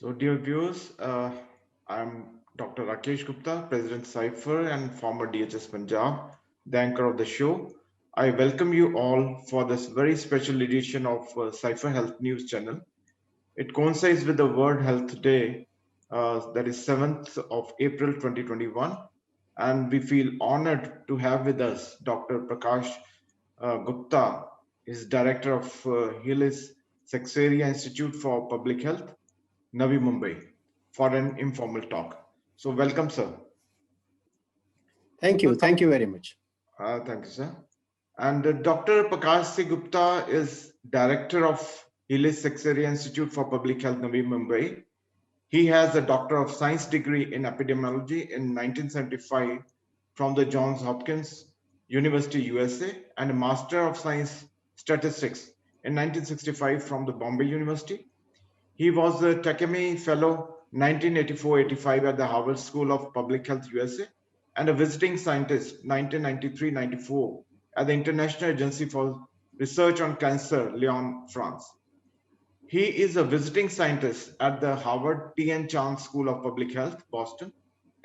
So, dear viewers, I'm Dr. Rakesh Gupta, President Cypher and former DHS Punjab, the anchor of the show. I welcome you all for this very special edition of Cypher Health News Channel. It coincides with the World Health Day, that is 7th of April 2021, and we feel honored to have with us Dr. Prakash Gupta is Director of Hillis Seksaria Institute for Public Health, Navi Mumbai, for an informal talk. So, welcome, sir. Thank So, you. Thank you very much. thank you, sir. And Dr. Prakash C. Gupta is Director of Hillis Seksaria Institute for Public Health, Navi Mumbai. He has a Doctor of Science degree in epidemiology in 1975 from the Johns Hopkins University, USA, and a Master of Science Statistics in 1965 from the Bombay University. He was the Takemi Fellow 1984-85 at the Harvard School of Public Health, USA, and a visiting scientist 1993-94 at the International Agency for Research on Cancer, Lyon, France. He is a visiting scientist at the Harvard T.N. Chan School of Public Health, Boston,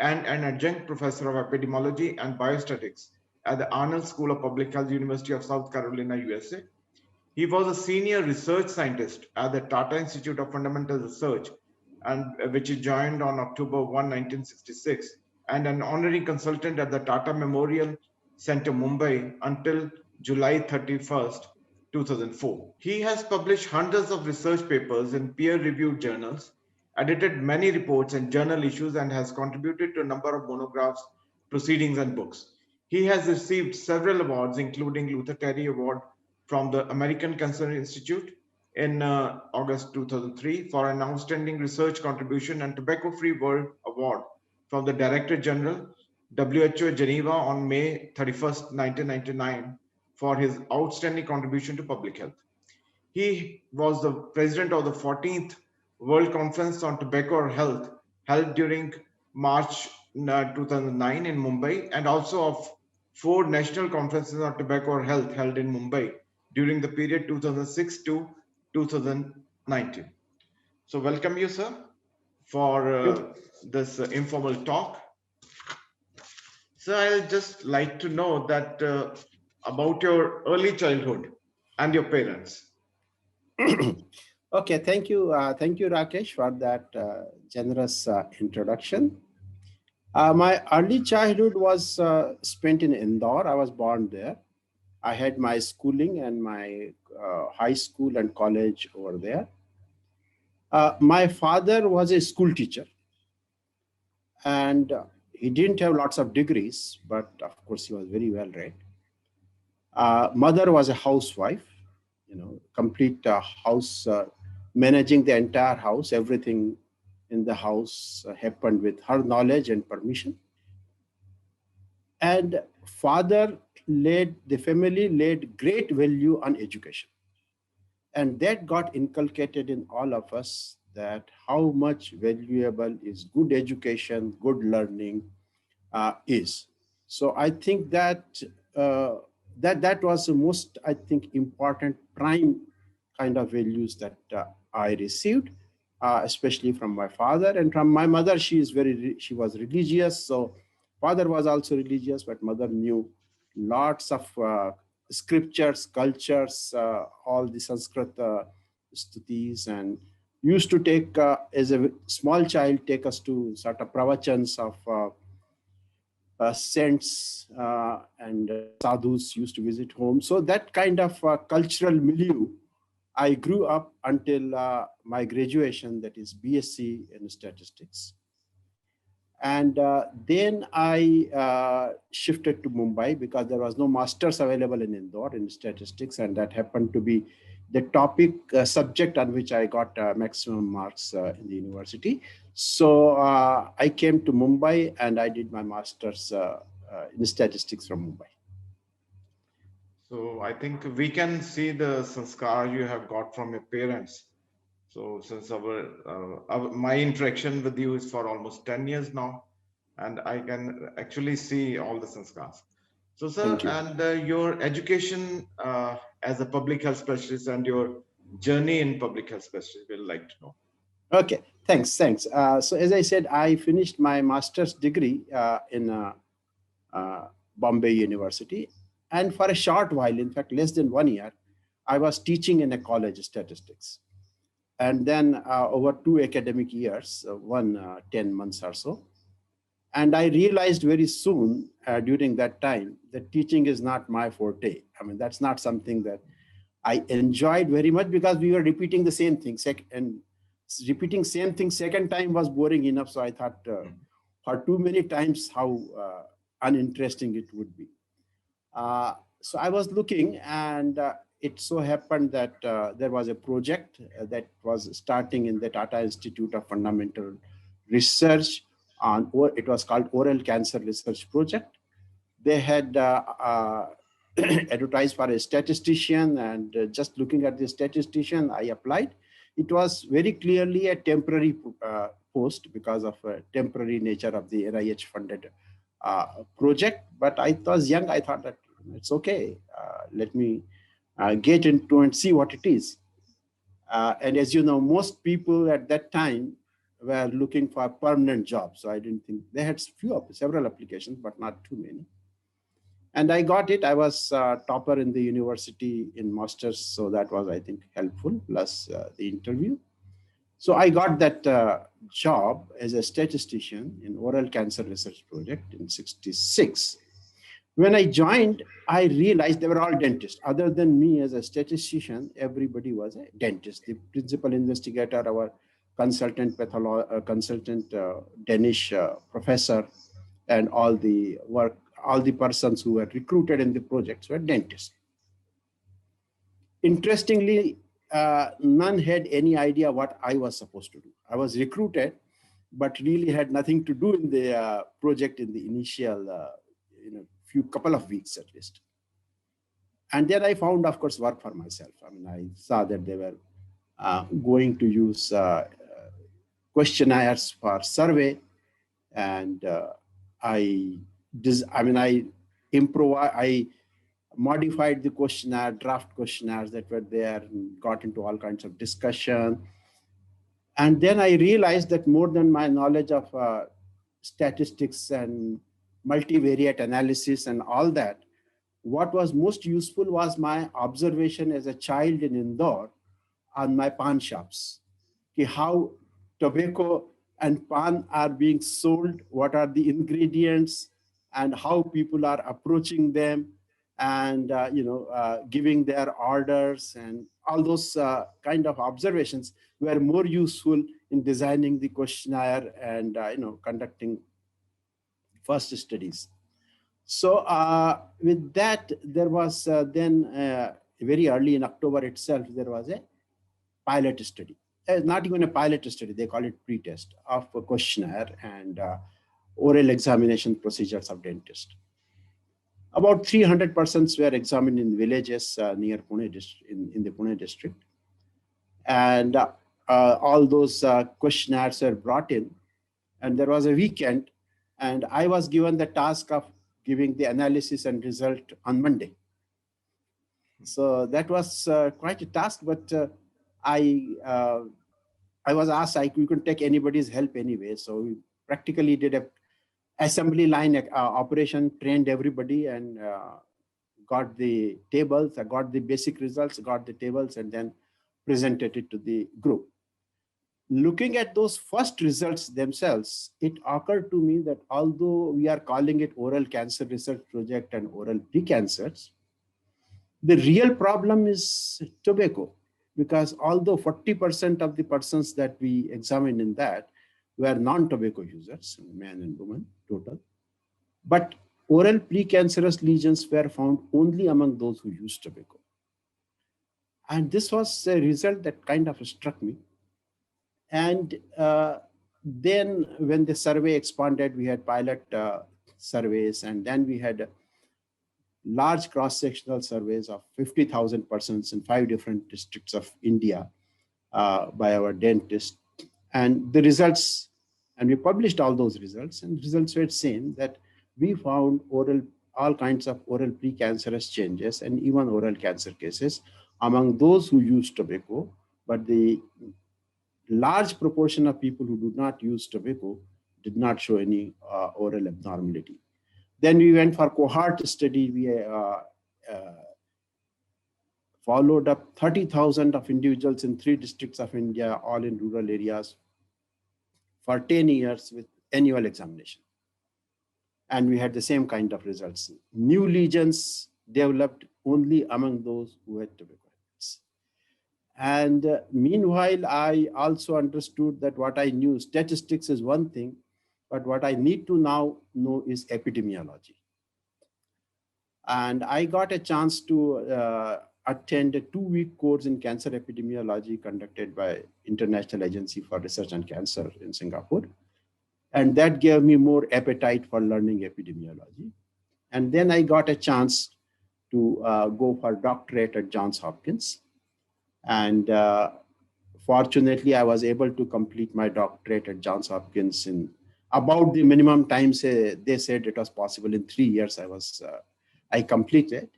and an adjunct professor of epidemiology and biostatistics at the Arnold School of Public Health, University of South Carolina, USA. He was a senior research scientist at the Tata Institute of Fundamental Research, and which he joined on October 1, 1966, and an honorary consultant at the Tata Memorial Center, Mumbai, until July 31st, 2004. He has published hundreds of research papers in peer-reviewed journals, edited many reports and journal issues, and has contributed to a number of monographs, proceedings, and books. He has received several awards, including Luther Terry Award from the American Cancer Institute in August 2003 for an outstanding research contribution, and Tobacco Free World Award from the Director General, WHO Geneva, on May 31st, 1999 for his outstanding contribution to public health. He was the president of the 14th World Conference on Tobacco Health held during March 2009 in Mumbai, and also of 4 national conferences on tobacco health held in Mumbai during the period 2006 to 2019. So welcome you, sir, for this informal talk. So I'll just like to know that about your early childhood and your parents. Okay, thank you. Thank you, Rakesh, for that generous introduction. My early childhood was spent in Indore. I was born there. I had my schooling and my high school and college over there. My father was a school teacher, and he didn't have lots of degrees, but of course he was very well read. Mother was a housewife, complete house, managing the entire house. Everything in the house happened with her knowledge and permission. And father the family laid great value on education. And that got inculcated in all of us, that how much valuable is good education, good learning is. So I think that that was the most, I think, important prime kind of values that I received, especially from my father. And from my mother, she was religious. So father was also religious, but mother knew lots of scriptures, cultures, all the Sanskrit stutis, and used to take, as a small child, take us to sort of pravachans of saints and sadhus used to visit home. So that kind of cultural milieu, I grew up until my graduation, that is BSc in statistics. And then I shifted to Mumbai because there was no master's available in Indore in statistics, and that happened to be the topic subject on which I got maximum marks in the university. So I came to Mumbai and I did my master's in statistics from Mumbai. So I think we can see the sanskar you have got from your parents. So since my interaction with you is for almost 10 years now, and I can actually see all the sanskars. So sir, and your education as a public health specialist and your journey in public health specialist, we'd like to know. Okay, thanks. So as I said, I finished my master's degree in uh, Bombay University. And for a short while, in fact, less than 1 year, I was teaching in a college statistics. And then over 2 academic years, 10 months or so. And I realized very soon during that time that teaching is not my forte. I mean, that's not something that I enjoyed very much because we were repeating the same thing. And repeating same thing second time was boring enough. So I thought for too many times how uninteresting it would be. So I was looking, and it so happened that there was a project that was starting in the Tata Institute of Fundamental Research on, or it was called Oral Cancer Research Project. They had advertised for a statistician, and just looking at the statistician, I applied. It was very clearly a temporary post because of a temporary nature of the NIH funded project. But I was young, I thought that it's okay. Let me get into and see what it is. And as you know, most people at that time were looking for permanent jobs. So I didn't think they had several applications, but not too many. And I got it. I was topper in the university in masters, so that was, I think, helpful. Plus the interview. So I got that job as a statistician in oral cancer research project in '66. When I joined, I realized they were all dentists. Other than me as a statistician, everybody was a dentist. The principal investigator, our consultant Danish professor, and all the persons who were recruited in the projects were dentists. Interestingly, none had any idea what I was supposed to do. I was recruited, but really had nothing to do in the project in the initial couple of weeks at least. And then I found, of course, work for myself. I mean, I saw that they were going to use questionnaires for survey, and I modified the questionnaire, draft questionnaires that were there, and got into all kinds of discussion. And then I realized that more than my knowledge of statistics and multivariate analysis and all that, what was most useful was my observation as a child in Indore on my pan shops. How tobacco and pan are being sold, what are the ingredients, and how people are approaching them, and giving their orders, and all those kind of observations were more useful in designing the questionnaire and conducting first studies. So with that, there was then very early in October itself, there was a pilot study. Not even a pilot study, they call it pre-test of a questionnaire and oral examination procedures of dentist. About 300 persons were examined in villages near Pune district, in the Pune district. And all those questionnaires were brought in, and there was a weekend, and I was given the task of giving the analysis and result on Monday. So that was quite a task, but I was asked we couldn't take anybody's help anyway. So we practically did a assembly line operation, trained everybody, and got the tables, got the basic results, got the tables, and then presented it to the group. Looking at those first results themselves, it occurred to me that although we are calling it Oral Cancer Research Project and oral precancers, the real problem is tobacco, because although 40% of the persons that we examined in that were non-tobacco users, men and women total, but oral precancerous lesions were found only among those who used tobacco. And this was a result that kind of struck me. And then when the survey expanded, we had pilot surveys, and then we had large cross-sectional surveys of 50,000 persons in 5 different districts of India by our dentist. And the results, and we published all those results, and results were same, that we found all kinds of oral precancerous changes and even oral cancer cases among those who used tobacco, but the large proportion of people who do not use tobacco did not show any oral abnormality. Then we went for cohort study. We followed up 30,000 of individuals in 3 districts of India, all in rural areas, for 10 years with annual examination. And we had the same kind of results. New lesions developed only among those who had tobacco habits. And meanwhile, I also understood that what I knew, statistics is one thing, but what I need to now know is epidemiology. And I got a chance to attend a 2-week course in cancer epidemiology conducted by International Agency for Research on Cancer in Singapore. And that gave me more appetite for learning epidemiology. And then I got a chance to go for doctorate at Johns Hopkins. And fortunately, I was able to complete my doctorate at Johns Hopkins in about the minimum time. They said it was possible in 3 years. I completed.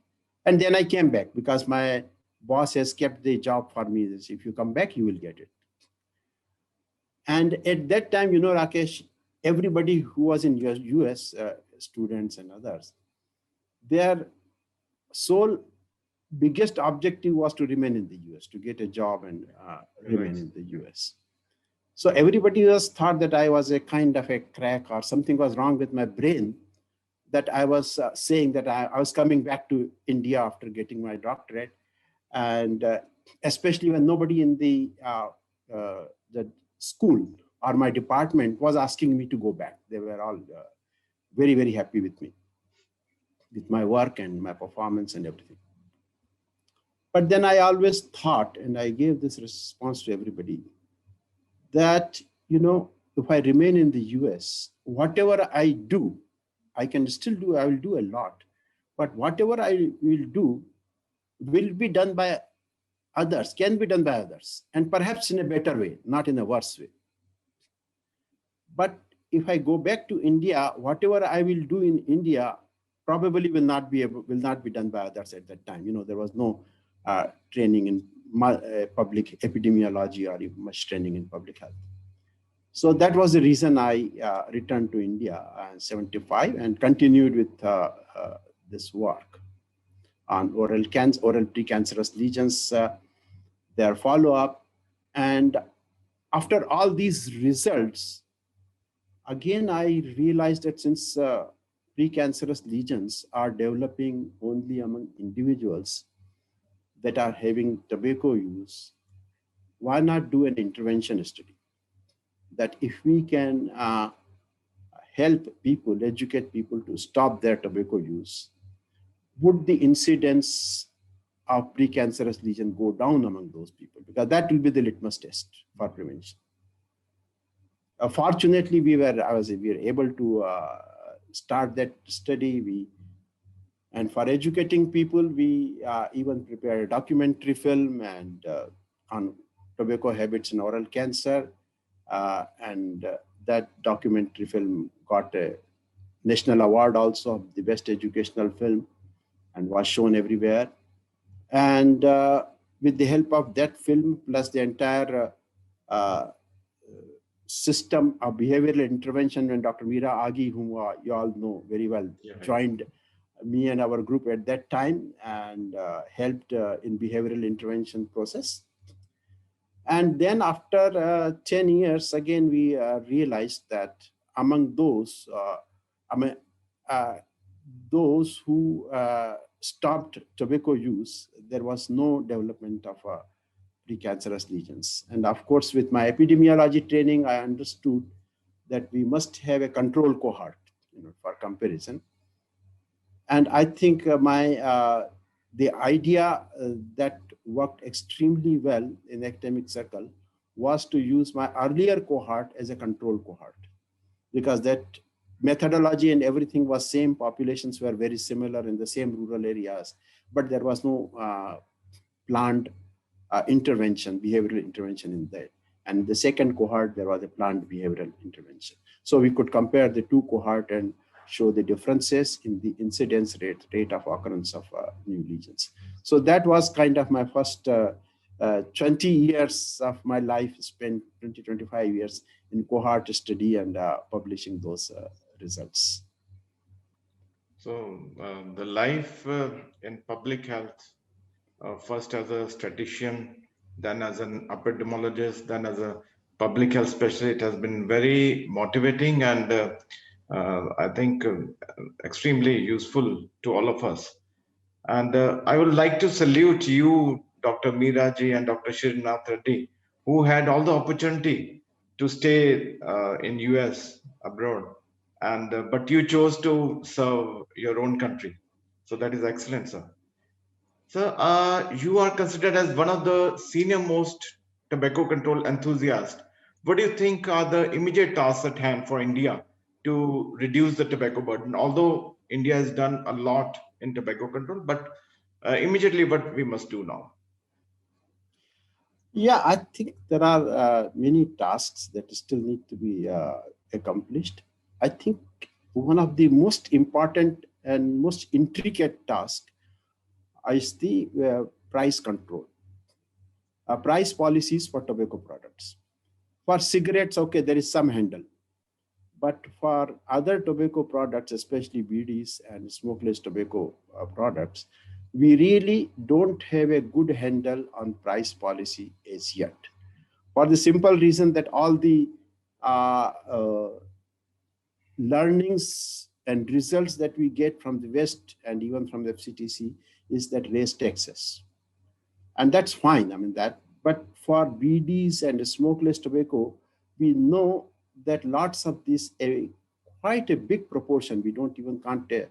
And then I came back because my boss has kept the job for me. If you come back, you will get it. And at that time, you know, Rakesh, everybody who was in US, students and others, their sole biggest objective was to remain in the US, to get a job and remain in the US. So everybody was thought that I was a kind of a crack or something was wrong with my brain, that I was saying that I was coming back to India after getting my doctorate. And especially when nobody in the school or my department was asking me to go back. They were all very, very happy with me, with my work and my performance and everything. But then I always thought, and I gave this response to everybody, that, you know, if I remain in the US, whatever I do, I can still do, I will do a lot. But whatever I will do will be done by others, can be done by others, and perhaps in a better way, not in a worse way. But if I go back to India, whatever I will do in India probably will not be done by others at that time. You know, there was no training in public epidemiology or even much training in public health. So that was the reason I returned to India in 75 and continued with this work on oral precancerous lesions, their follow-up. And after all these results, again, I realized that since precancerous lesions are developing only among individuals that are having tobacco use, why not do an intervention study? That if we can help people, educate people to stop their tobacco use, would the incidence of precancerous lesion go down among those people? Because that will be the litmus test for prevention. Fortunately, we were able to start that study. And for educating people, we even prepared a documentary film and on tobacco habits in oral cancer. That documentary film got a national award also of the best educational film and was shown everywhere. And with the help of that film, plus the entire system of behavioral intervention, when Dr. Meera Aghi, whom you all know very well, joined me and our group at that time and helped in behavioral intervention process. And then after 10 years, again, we realized that among those, those who stopped tobacco use, there was no development of precancerous lesions. And of course, with my epidemiology training, I understood that we must have a control cohort, you know, for comparison. And I think the idea that worked extremely well in academic circle was to use my earlier cohort as a control cohort, because that methodology and everything was same. Populations were very similar in the same rural areas, but there was no planned intervention, behavioral intervention in that. And the second cohort, there was a planned behavioral intervention. So we could compare the two cohorts and show the differences in the incidence rate of occurrence of new lesions. So that was kind of my first 20 years of my life spent, 20, 25 years in cohort study and publishing those results. So the life in public health, first as a statistician, then as an epidemiologist, then as a public health specialist, it has been very motivating and I think extremely useful to all of us. And I would like to salute you, Dr. Meeraji and Dr. Srinath Reddy, who had all the opportunity to stay in US abroad, and but you chose to serve your own country. So that is excellent, sir. Sir, you are considered as one of the senior most tobacco control enthusiasts. What do you think are the immediate tasks at hand for India to reduce the tobacco burden? Although India has done a lot in tobacco control, but immediately what we must do now? Yeah, I think there are many tasks that still need to be accomplished. I think one of the most important and most intricate tasks is the price control, price policies for tobacco products. For cigarettes, okay, there is some handle. But for other tobacco products, especially BDs and smokeless tobacco products, we really don't have a good handle on price policy as yet. For the simple reason that all the learnings and results that we get from the West and even from the FCTC is that raise taxes. And that's fine, I mean that, but for BDs and smokeless tobacco, we know that lots of this, quite a big proportion, we can't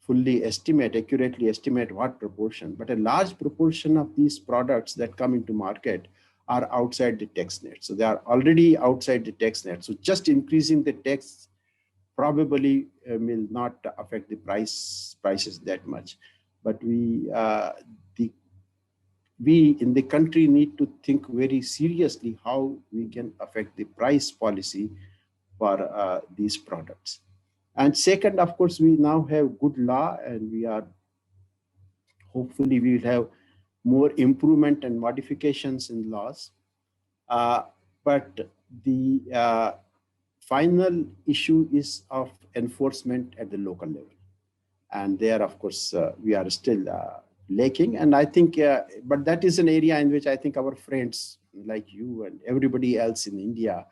fully accurately estimate what proportion, but a large proportion of these products that come into market are outside the tax net. So they are already outside the tax net. So just increasing the tax probably will not affect the prices that much. But we in the country need to think very seriously how we can affect the price policy for these products. And second, of course, we now have good law, and hopefully we will have more improvement and modifications in laws. But the final issue is of enforcement at the local level. And there, of course, we are still lacking. And I think, but that is an area in which I think our friends like you and everybody else in India,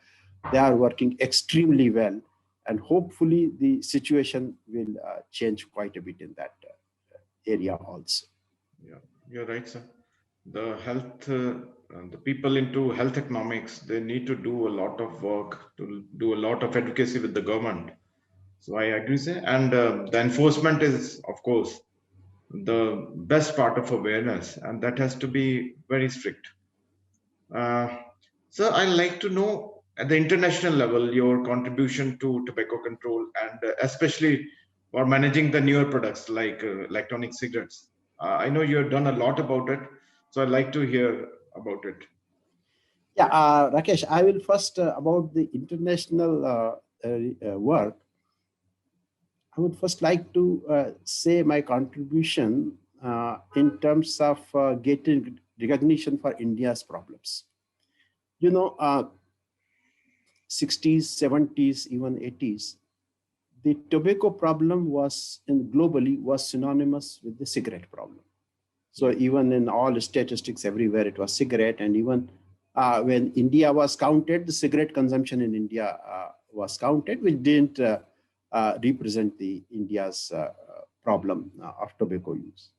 they are working extremely well. And hopefully the situation will change quite a bit in that area also. Yeah, you're right, sir. The health, the people into health economics, they need to do a lot of work, to do a lot of advocacy with the government. So I agree, sir. And the enforcement is, of course, the best part of awareness, and that has to be very strict. Sir, I'd like to know at the international level your contribution to tobacco control, and especially for managing the newer products like electronic cigarettes. I know you have done a lot about it, so I'd like to hear about it. Yeah, Rakesh, I will first about the international work. I would first like to say my contribution in terms of getting recognition for India's problems. You know, 60s, 70s, even 80s, the tobacco problem globally was synonymous with the cigarette problem. So even in all statistics everywhere, it was cigarette. And even when India was counted, the cigarette consumption in India was counted, which didn't represent the India's problem of tobacco use.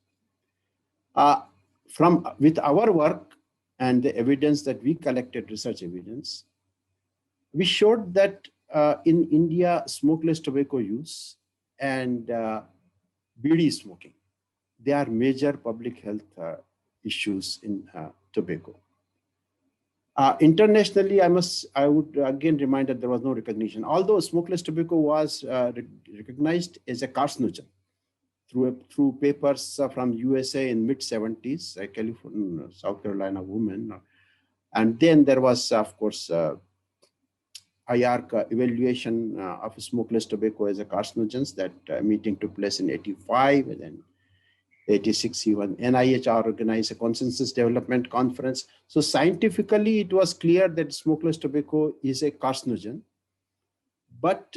With our work and the evidence that we collected, research evidence, we showed that in India, smokeless tobacco use and BD smoking, they are major public health issues in tobacco. Internationally, I would again remind that there was no recognition. Although smokeless tobacco was recognized as a carcinogen through papers from USA in mid-70s, California, South Carolina women. And then there was, of course, IARC evaluation of smokeless tobacco as a carcinogens. That meeting took place in 85, and then 86, even NIH organized a consensus development conference. So scientifically, it was clear that smokeless tobacco is a carcinogen, but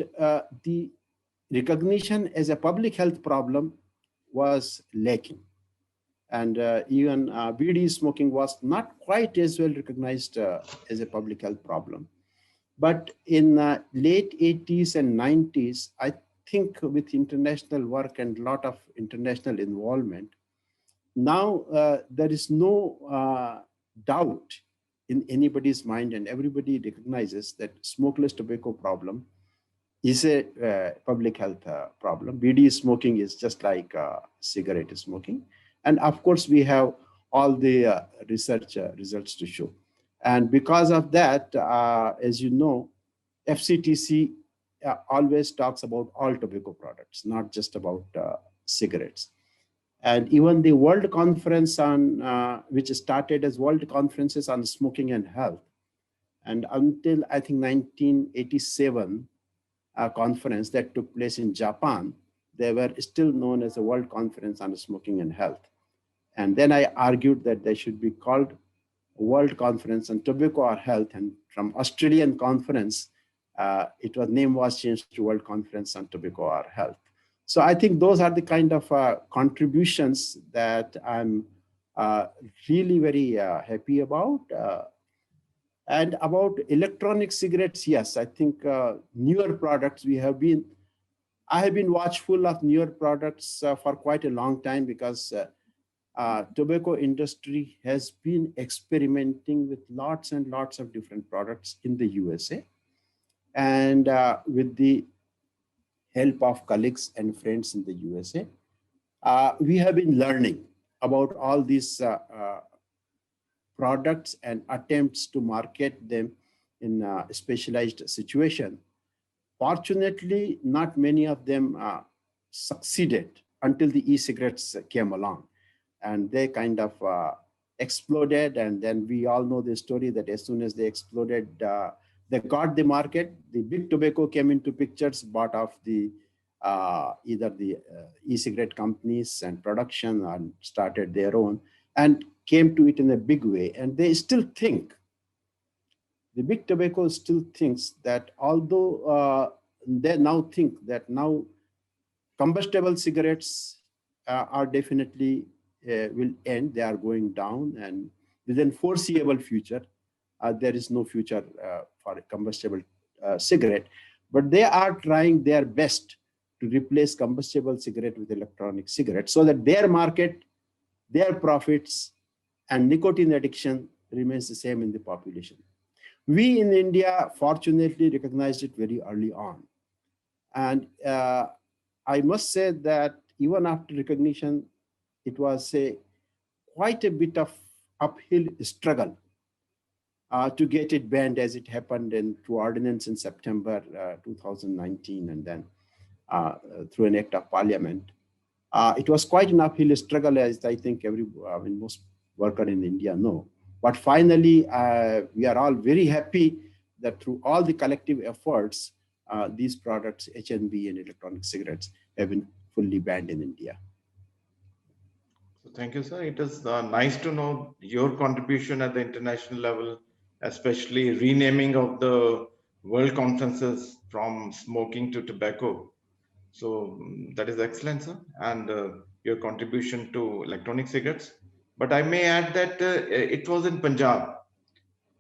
the recognition as a public health problem was lacking. And even BD smoking was not quite as well recognized as a public health problem. But in late 80s and 90s, I think with international work and a lot of international involvement, now there is no doubt in anybody's mind, and everybody recognizes that smokeless tobacco problem is a public health problem. BD smoking is just like cigarette smoking. And of course, we have all the research results to show. And because of that, as you know, FCTC always talks about all tobacco products, not just about cigarettes. And even the World Conference on, which started as World Conferences on Smoking and Health, and until I think 1987, conference that took place in Japan, they were still known as the World Conference on Smoking and Health. And then I argued that they should be called World Conference on Tobacco or Health. And from Australian conference, name was changed to World Conference on Tobacco or Health. So I think those are the kind of contributions that I'm really very happy about. And about electronic cigarettes, yes, I think newer products I have been watchful of newer products for quite a long time, because tobacco industry has been experimenting with lots and lots of different products in the USA. And with the help of colleagues and friends in the USA, we have been learning about all these products and attempts to market them in a specialized situation. Fortunately, not many of them succeeded until the e-cigarettes came along, and they kind of exploded. And then we all know the story that as soon as they exploded, they got the market. The big tobacco came into pictures, bought off the either the e-cigarette companies and production, and started their own, and came to it in a big way. And they still think, the big tobacco still thinks that although they now think that now combustible cigarettes are definitely will end, they are going down, and within foreseeable future, there is no future for a combustible cigarette. But they are trying their best to replace combustible cigarette with electronic cigarette, so that their market, their profits, and nicotine addiction remains the same in the population. We in India, fortunately, recognized it very early on. And I must say that even after recognition, it was quite a bit of uphill struggle to get it banned, as it happened through ordinance in September 2019, and then through an act of parliament. It was quite an uphill struggle, as I think most workers in India know. But finally, we are all very happy that through all the collective efforts, these products, HNB and electronic cigarettes, have been fully banned in India. So thank you, sir. It is nice to know your contribution at the international level, especially renaming of the world conferences from smoking to tobacco. So that is excellent, sir. And your contribution to electronic cigarettes. But I may add that it was in Punjab.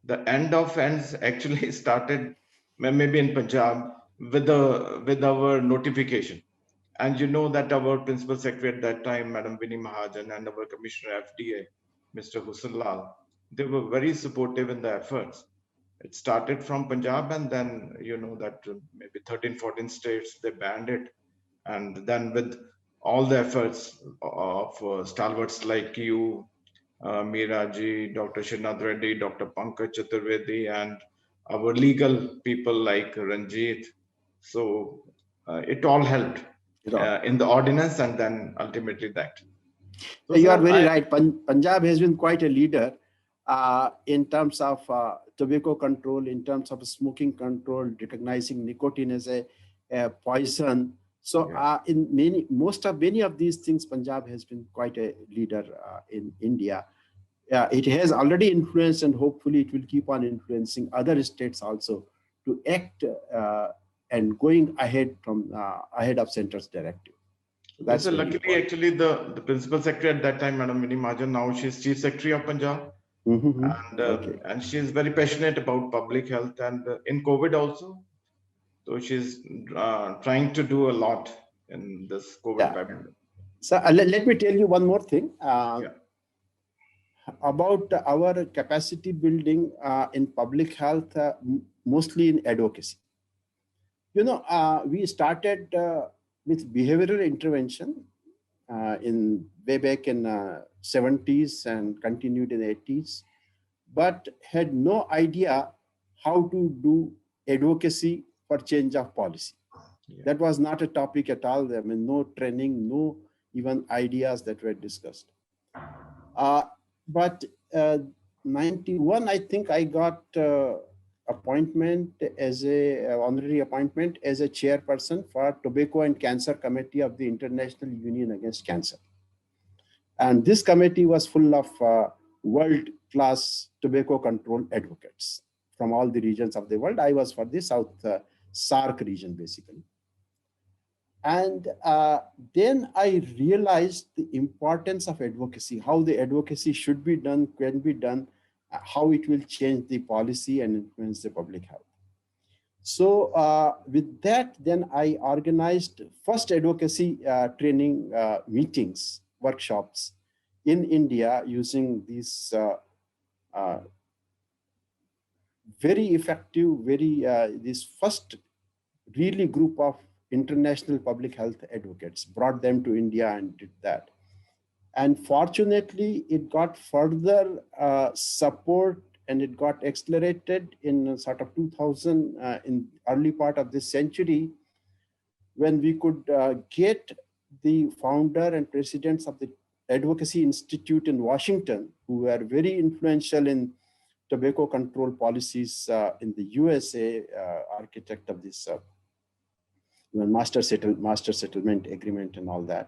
The end of ends actually started maybe in Punjab with our notification. And you know that our principal secretary at that time, Madam Vinnie Mahajan, and our commissioner FDA, Mr. Hussain Lal, they were very supportive in the efforts. It started from Punjab, and then you know that maybe 13, 14 states, they banned it. And then with all the efforts of stalwarts like you, Meera ji, Dr. Srinath Reddy, Dr. Pankaj Chaturvedi, and our legal people like Ranjit. So it all helped in the ordinance, and then ultimately that. So you are very right. Punjab has been quite a leader in terms of tobacco control, in terms of smoking control, recognizing nicotine as a poison. So Yeah. in many of these things, Punjab has been quite a leader in India. It has already influenced, and hopefully it will keep on influencing other states also to act and going ahead of center's directive. So Yes, that's sir. very Luckily, important. actually, the principal secretary at that time, Madam Vinnie Mahajan, now she's chief secretary of Punjab, Mhm. Okay. and she is very passionate about public health and in COVID also. So she's trying to do a lot in this COVID Yeah. pandemic. So let me tell you one more thing Yeah. about our capacity building in public health, mostly in advocacy. We started with behavioral intervention in way back in 70s and continued in 80s, but had no idea how to do advocacy for change of policy. Yeah. That was not a topic at all. I mean, no training, no even ideas that were discussed. But 91, I think I got appointment as a honorary appointment as a chairperson for Tobacco and Cancer Committee of the International Union Against Cancer. And this committee was full of world-class tobacco control advocates from all the regions of the world. I was for the South SARC region, basically. And then I realized the importance of advocacy, how the advocacy should be done, can be done, how it will change the policy and influence the public health. So with that, then I organized first advocacy training meetings, workshops in India using these very effective, this first really group of international public health advocates, brought them to India and did that. And fortunately, it got further support and it got accelerated in sort of 2000, in early part of this century, when we could get the founder and presidents of the Advocacy Institute in Washington, who were very influential in tobacco control policies in the USA, architect of this master settlement agreement and all that,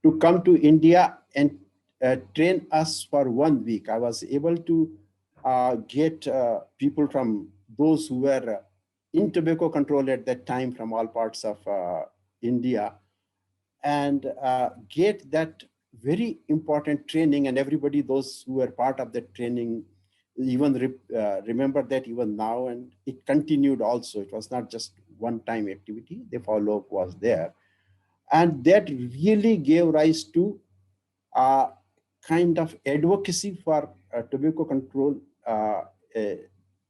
to come to India and train us for 1 week. I was able to get people from those who were in tobacco control at that time from all parts of India, and get that very important training. And everybody, those who were part of that training, even remember that even now, and it continued also. It was not just one-time activity. The follow-up was there. And that really gave rise to a kind of advocacy for tobacco control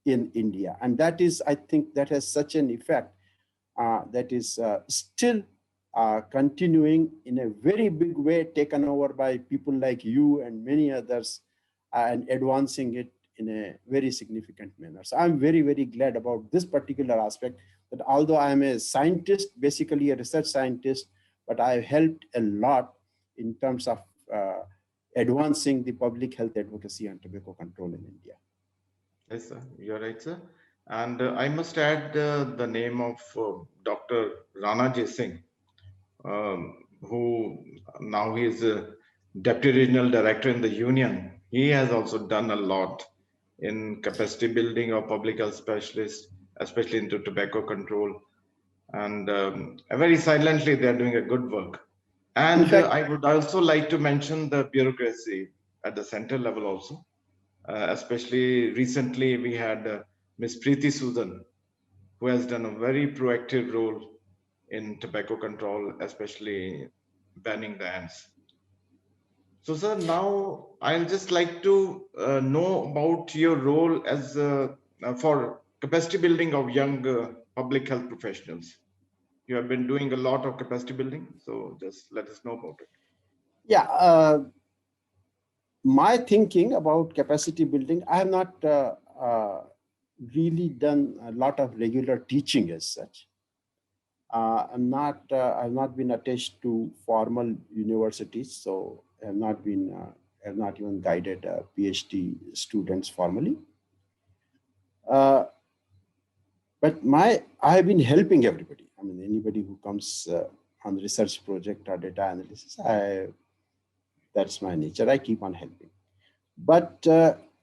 in India. And that is, I think, that has such an effect that is still continuing in a very big way, taken over by people like you and many others, and advancing it in a very significant manner. So I'm very, very glad about this particular aspect, that although I'm a scientist, basically a research scientist, but I've helped a lot in terms of advancing the public health advocacy on tobacco control in India. Yes, sir. You're right, sir. And I must add the name of Dr. Rana J. Singh, who now he is a deputy regional director in the union. He has also done a lot in capacity building of public health specialists, especially into tobacco control. And very silently, they're doing a good work. In And fact, I would also like to mention the bureaucracy at the center level also. Especially recently, we had Ms. Preeti Sudan, who has done a very proactive role in tobacco control, especially banning the ants. So, sir, now I'll just like to know about your role as for capacity building of young public health professionals. You have been doing a lot of capacity building, so just let us know about it. yeah, my thinking about capacity building, I have not really done a lot of regular teaching as such. I've not been attached to formal universities, so have not even guided PhD students formally. But I have been helping everybody. I mean, anybody who comes on research project or data analysis, that's my nature. I keep on helping. But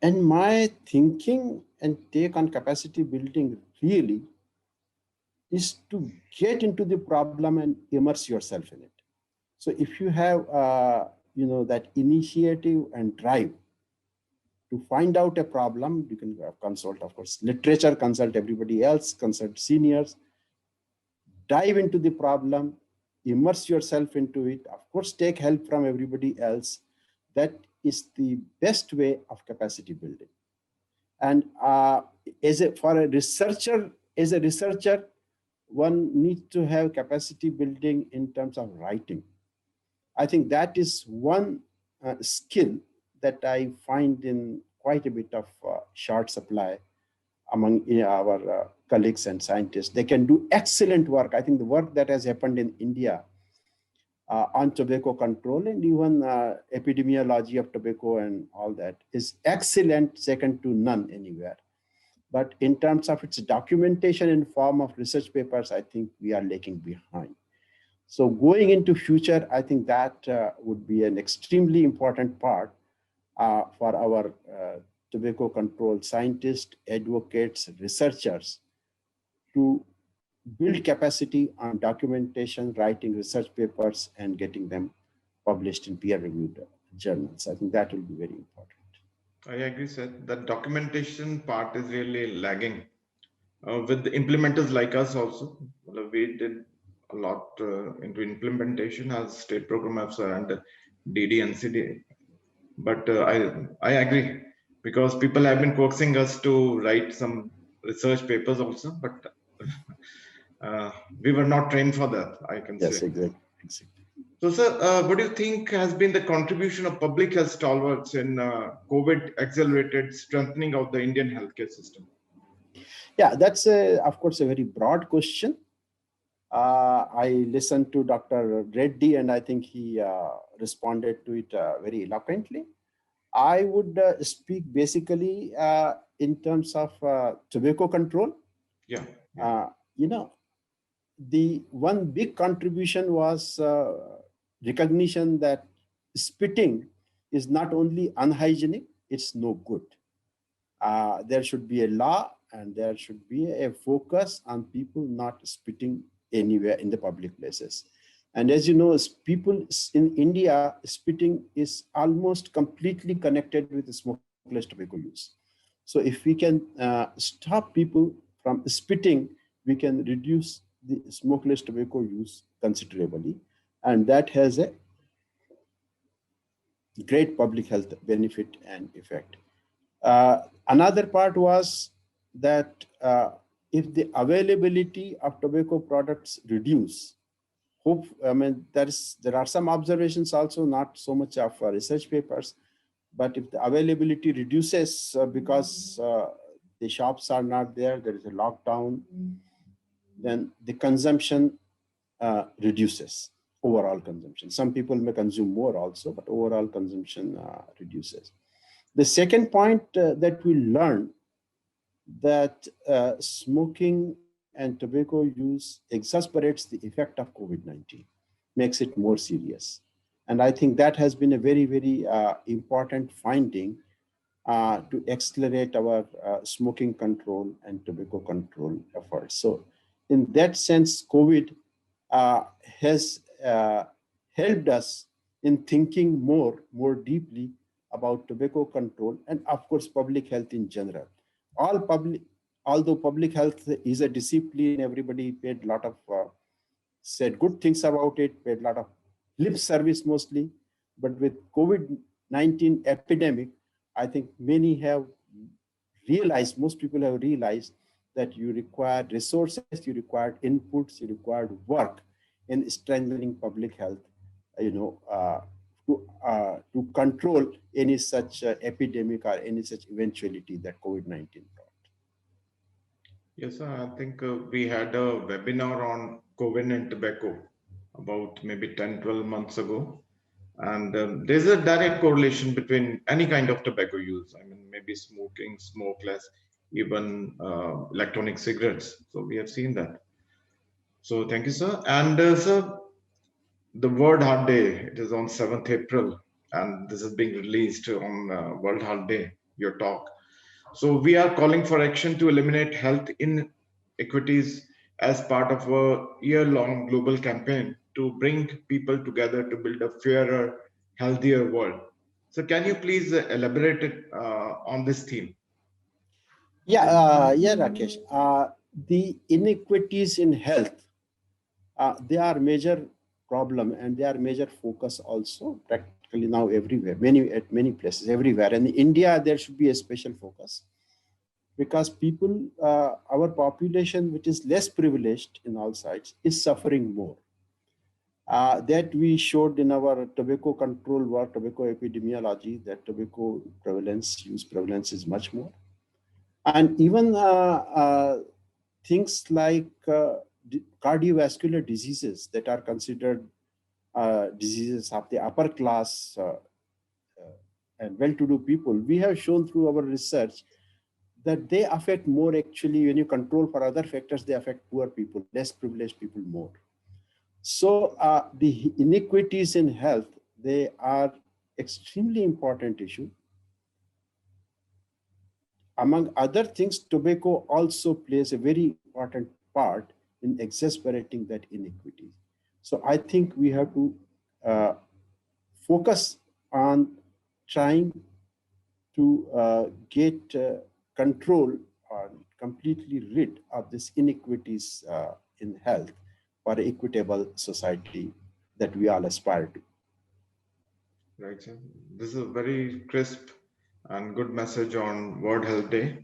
and my thinking and take on capacity building really is to get into the problem and immerse yourself in it. So if you have that initiative and drive to find out a problem, you can consult, of course, literature, consult everybody else, consult seniors, dive into the problem, immerse yourself into it, of course, take help from everybody else. That is the best way of capacity building. And for a researcher, one needs to have capacity building in terms of writing. I think that is one skill that I find in quite a bit of short supply among our colleagues and scientists. They can do excellent work. I think the work that has happened in India on tobacco control and even epidemiology of tobacco and all that is excellent, second to none anywhere. But in terms of its documentation in form of research papers, I think we are lagging behind. So going into future, I think that would be an extremely important part for our tobacco control scientists, advocates, researchers to build capacity on documentation, writing research papers, and getting them published in peer-reviewed journals. I think that will be very important. I agree, sir. The documentation part is really lagging. With the implementers like us also, we did a lot into implementation as state program officer and DD and CD. But I agree, because people have been coaxing us to write some research papers also, but we were not trained for that, I can say. Yes, exactly. So, sir, what do you think has been the contribution of public health stalwarts in COVID accelerated strengthening of the Indian healthcare system? Yeah, that's of course a very broad question. I listened to Dr. Reddy, and I think he responded to it very eloquently. I would speak basically in terms of tobacco control. Yeah. The one big contribution was recognition that spitting is not only unhygienic, it's no good. There should be a law and there should be a focus on people not spitting anywhere in the public places. And as you know, people in India, spitting is almost completely connected with smokeless tobacco use. So if we can stop people from spitting, we can reduce the smokeless tobacco use considerably. And that has a great public health benefit and effect. Another part was that if the availability of tobacco products reduce, there are some observations also, not so much of research papers, but if the availability reduces because the shops are not there, there is a lockdown, then the consumption reduces, overall consumption. Some people may consume more also, but overall consumption reduces. The second point that we learned that smoking and tobacco use exacerbates the effect of COVID-19, makes it more serious. And I think that has been a very, very important finding to accelerate our smoking control and tobacco control efforts. So in that sense, COVID has helped us in thinking more deeply about tobacco control and of course, public health in general. Although public health is a discipline, everybody paid a lot of, said good things about it, paid a lot of lip service mostly. But with COVID-19 epidemic, I think many have realized, most people have realized that you require resources, you require inputs, you require work in strengthening public health, to control any such epidemic or any such eventuality that COVID-19 brought. Yes, sir. I think we had a webinar on COVID and tobacco about maybe 10, 12 months ago. And there's a direct correlation between any kind of tobacco use. I mean, maybe smoking, smokeless, even electronic cigarettes. So we have seen that. So thank you, sir. And sir, the World Heart Day. It is on 7th April, and this is being released on World Heart Day, your talk. So we are calling for action to eliminate health inequities as part of a year-long global campaign to bring people together to build a fairer, healthier world. So can you please elaborate it, on this theme? Yeah, Rakesh. The inequities in health, they are major problem and they are major focus also practically now everywhere, at many places everywhere. And in India, there should be a special focus because people, our population, which is less privileged in all sides, is suffering more. That we showed in our tobacco control work, tobacco epidemiology, that tobacco use prevalence is much more. And even things like cardiovascular diseases that are considered diseases of the upper class and well-to-do people, we have shown through our research that they affect more actually when you control for other factors, they affect poor people, less privileged people more. So the inequities in health, they are extremely important issue. Among other things, tobacco also plays a very important part in exacerbating that inequity. So I think we have to focus on trying to get control or completely rid of these inequities in health for an equitable society that we all aspire to. Right, sir. This is a very crisp and good message on World Health Day.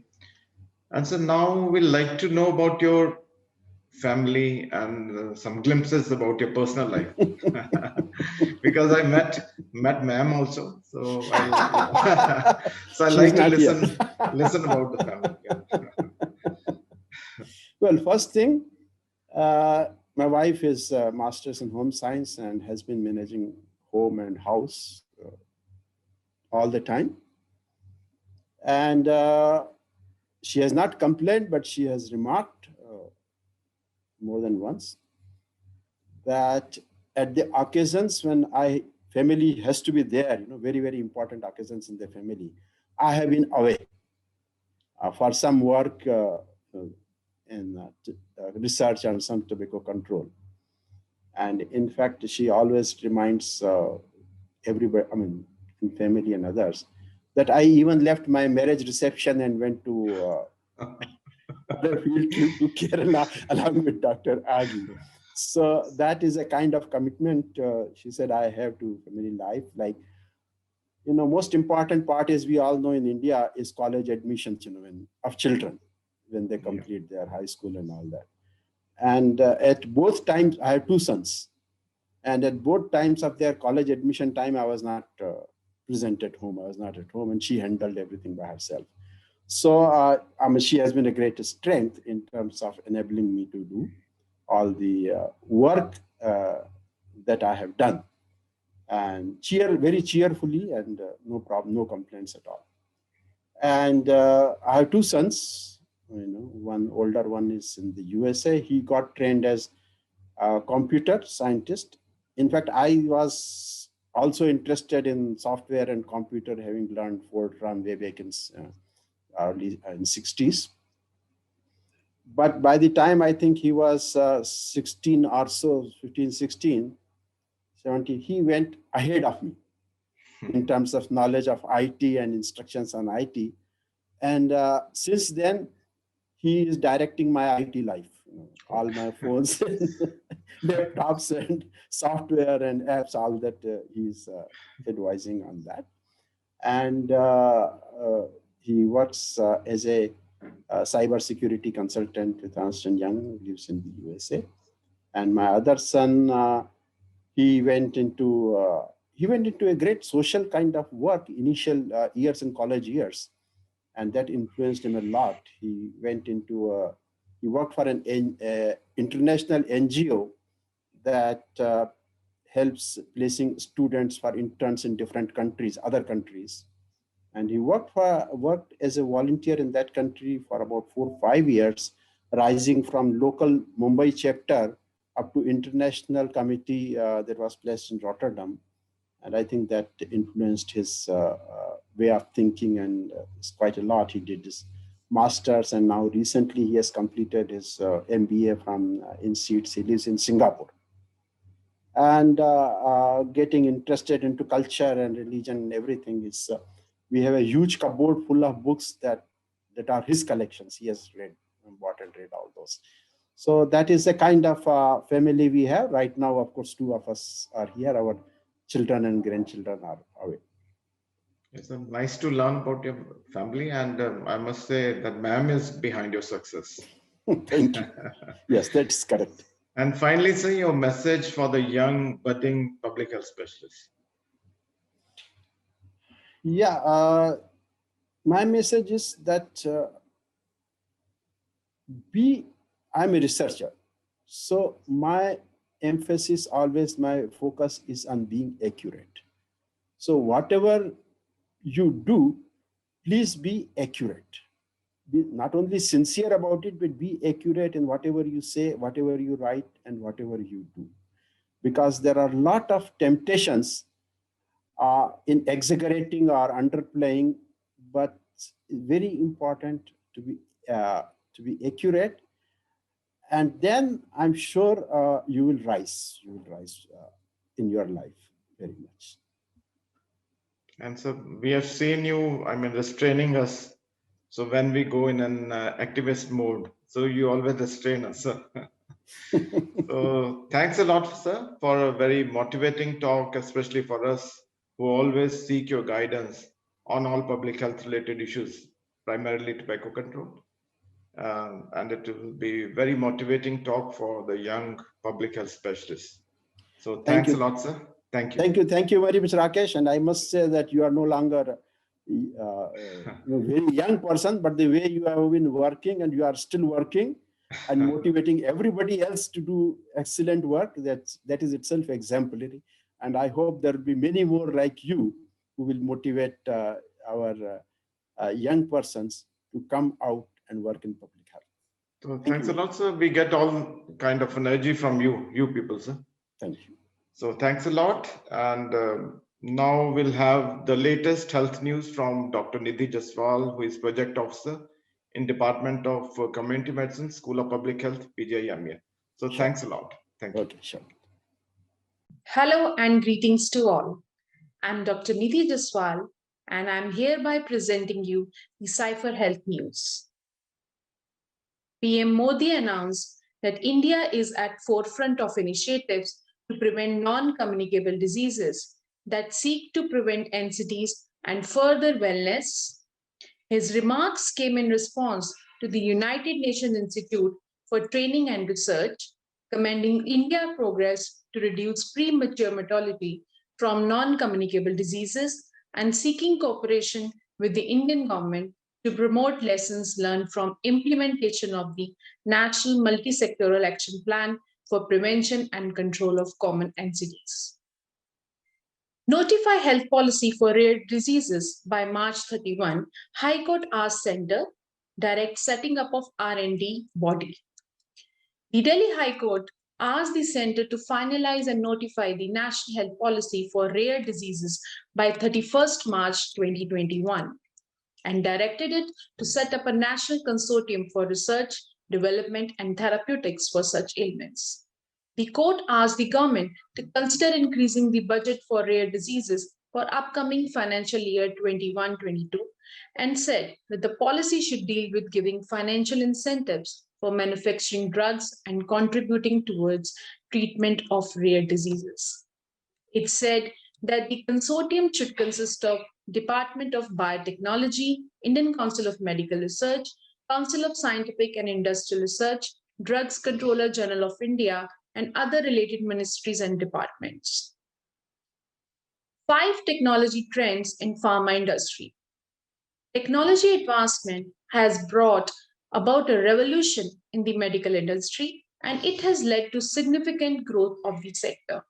And so now we'd like to know about your family and some glimpses about your personal life. Because I met ma'am also, so so I She's like to not here. listen about the family. Yeah. Well, first thing, my wife is a master's in home science and has been managing home and house all the time. And she has not complained, but she has remarked more than once that at the occasions when family has to be there, very, very important occasions in the family, I have been away for some work in research and some tobacco control. And in fact, she always reminds everybody, in family and others, that I even left my marriage reception and went to a field trip to Kerala along with Dr. Agi. So that is a kind of commitment, she said, I have to family life. Like, most important part, as we all know in India, is college admissions, of children when they complete their high school and all that. And at both times, I have two sons. And at both times of their college admission time, I was not present at home. I was not at home, and she handled everything by herself. So she has been a great strength in terms of enabling me to do all the work that I have done. And very cheerfully, and no problem, no complaints at all. And I have two sons. One older one is in the USA. He got trained as a computer scientist. In fact, I was also interested in software and computer, having learned Fortran way back in early in 60s. But by the time I think he was 16 or so, 15, 16, 17, he went ahead of me in terms of knowledge of IT and instructions on IT. And since then, he is directing my IT life, all my phones, laptops and software and apps, all that he's advising on that. And he works as a cybersecurity consultant with Ernst & Young, lives in the USA. And my other son, he went into a great social kind of work, initial years in college years. And that influenced him a lot. He went into he worked for an international NGO that helps placing students for interns in different countries, other countries. And he worked as a volunteer in that country for about 4 or 5 years, rising from local Mumbai chapter up to international committee that was placed in Rotterdam. And I think that influenced his way of thinking, and it's quite a lot. He did his master's, and now recently he has completed his MBA from INSEAD. He lives in Singapore. And getting interested into culture and religion and everything is, we have a huge cupboard full of books that are his collections. He has read, bought and read all those. So that is the kind of family we have right now. Of course, 2 of us are here. Our children and grandchildren are away. It's nice to learn about your family, and I must say that ma'am is behind your success. Thank you. Yes, that's correct. And finally, sir, your message for the young budding public health specialists. Yeah, my message is that I'm a researcher. So my emphasis always, my focus is on being accurate. So whatever you do, please be accurate. Be not only sincere about it, but be accurate in whatever you say, whatever you write, and whatever you do. Because there are a lot of temptations in exaggerating or underplaying, but it's very important to be accurate. And then I'm sure you will rise. You will rise in your life very much. And so we have seen you, restraining us. So when we go in an activist mode, so you always restrain us. So thanks a lot, sir, for a very motivating talk, especially for us who always seek your guidance on all public health related issues, primarily tobacco control. And it will be very motivating talk for the young public health specialists. So thanks a lot, sir. Thank you. Thank you very much, Rakesh. And I must say that you are no longer a very young person, but the way you have been working, and you are still working and motivating everybody else to do excellent work, that is itself exemplary. And I hope there will be many more like you who will motivate our young persons to come out and work in public health. So thanks a lot, sir. We get all kind of energy from you people, sir. Thank you. So thanks a lot. And now we'll have the latest health news from Dr. Nidhi Jaswal, who is project officer in Department of Community Medicine, School of Public Health, PGI-MEA. So sure. Thanks a lot. Thank you. Okay, sure. Hello and greetings to all. I'm Dr. Nidhi Jaswal, and I'm hereby presenting you the Cypher Health News. PM Modi announced that India is at forefront of initiatives to prevent non-communicable diseases that seek to prevent NCDs and further wellness. His remarks came in response to the United Nations Institute for Training and Research, commending India's progress to reduce premature mortality from non-communicable diseases and seeking cooperation with the Indian government to promote lessons learned from implementation of the National Multi-Sectoral Action Plan for Prevention and Control of Common NCDs. Notify health policy for rare diseases by March 31, High Court asked Center direct setting up of R&D body. The Delhi High Court asked the center to finalize and notify the National Health Policy for Rare Diseases by 31st March 2021 and directed it to set up a national consortium for research, development, and therapeutics for such ailments. The court asked the government to consider increasing the budget for rare diseases for upcoming financial year 21-22 and said that the policy should deal with giving financial incentives for manufacturing drugs and contributing towards treatment of rare diseases. It said that the consortium should consist of Department of Biotechnology, Indian Council of Medical Research, Council of Scientific and Industrial Research, Drugs Controller General of India, and other related ministries and departments. 5 technology trends in pharma industry. Technology advancement has brought about a revolution in the medical industry, and it has led to significant growth of the sector.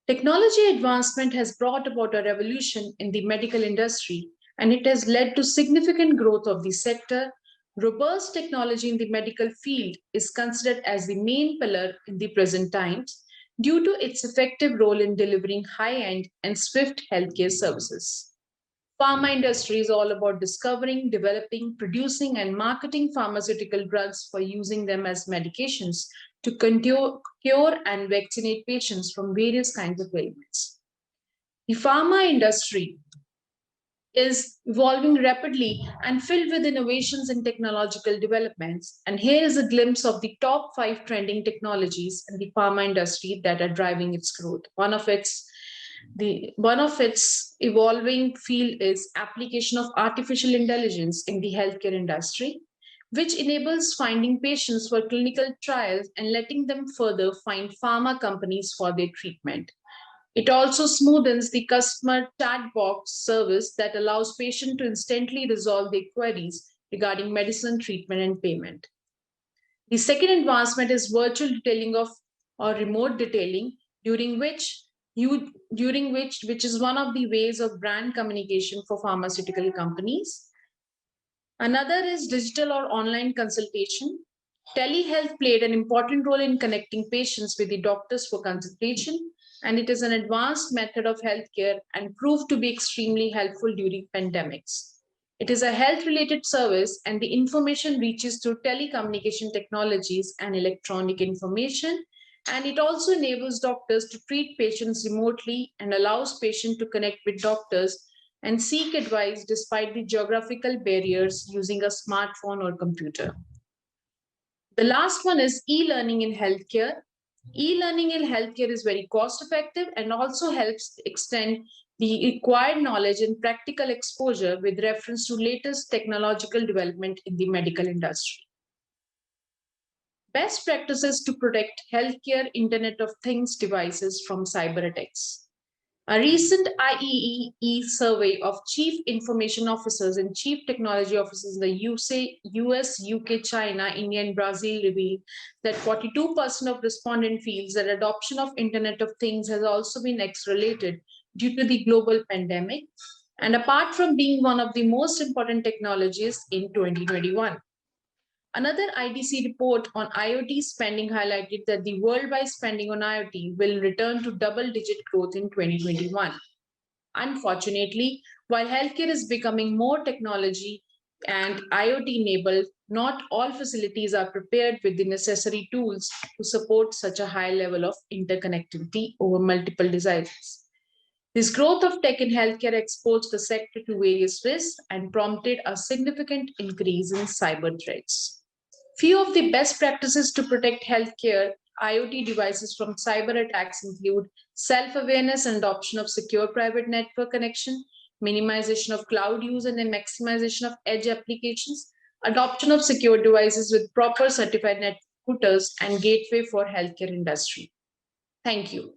Technology advancement has brought about a revolution in the medical industry, and it has led to significant growth of the sector, Robust technology in the medical field is considered as the main pillar in the present times due to its effective role in delivering high-end and swift healthcare services. Pharma industry is all about discovering, developing, producing, and marketing pharmaceutical drugs for using them as medications to cure and vaccinate patients from various kinds of ailments. The pharma industry is evolving rapidly and filled with innovations and technological developments. And here is a glimpse of the top 5 trending technologies in the pharma industry that are driving its growth. One of its evolving field is application of artificial intelligence in the healthcare industry, which enables finding patients for clinical trials and letting them further find pharma companies for their treatment. It also smoothens the customer chat box service that allows patients to instantly resolve their queries regarding medicine, treatment, and payment. The second advancement is virtual detailing or remote detailing, which is one of the ways of brand communication for pharmaceutical companies. Another is digital or online consultation. Telehealth played an important role in connecting patients with the doctors for consultation, and it is an advanced method of healthcare and proved to be extremely helpful during pandemics. It is a health-related service, and the information reaches through telecommunication technologies and electronic information, and it also enables doctors to treat patients remotely and allows patients to connect with doctors and seek advice despite the geographical barriers using a smartphone or computer. The last one is e-learning in healthcare. E-learning in healthcare is very cost-effective and also helps extend the required knowledge and practical exposure with reference to latest technological development in the medical industry. Best practices to protect healthcare Internet of Things devices from cyber attacks. A recent IEEE survey of Chief Information Officers and Chief Technology Officers in the US, UK, China, India, and Brazil revealed that 42% of respondents feels that adoption of Internet of Things has also been accelerated due to the global pandemic, and apart from being one of the most important technologies in 2021. Another IDC report on IoT spending highlighted that the worldwide spending on IoT will return to double-digit growth in 2021. Unfortunately, while healthcare is becoming more technology and IoT-enabled, not all facilities are prepared with the necessary tools to support such a high level of interconnectivity over multiple devices. This growth of tech in healthcare exposed the sector to various risks and prompted a significant increase in cyber threats. Few of the best practices to protect healthcare IoT devices from cyber attacks include self-awareness and adoption of secure private network connection, minimization of cloud use and the maximization of edge applications, adoption of secure devices with proper certified network routers and gateway for healthcare industry. Thank you.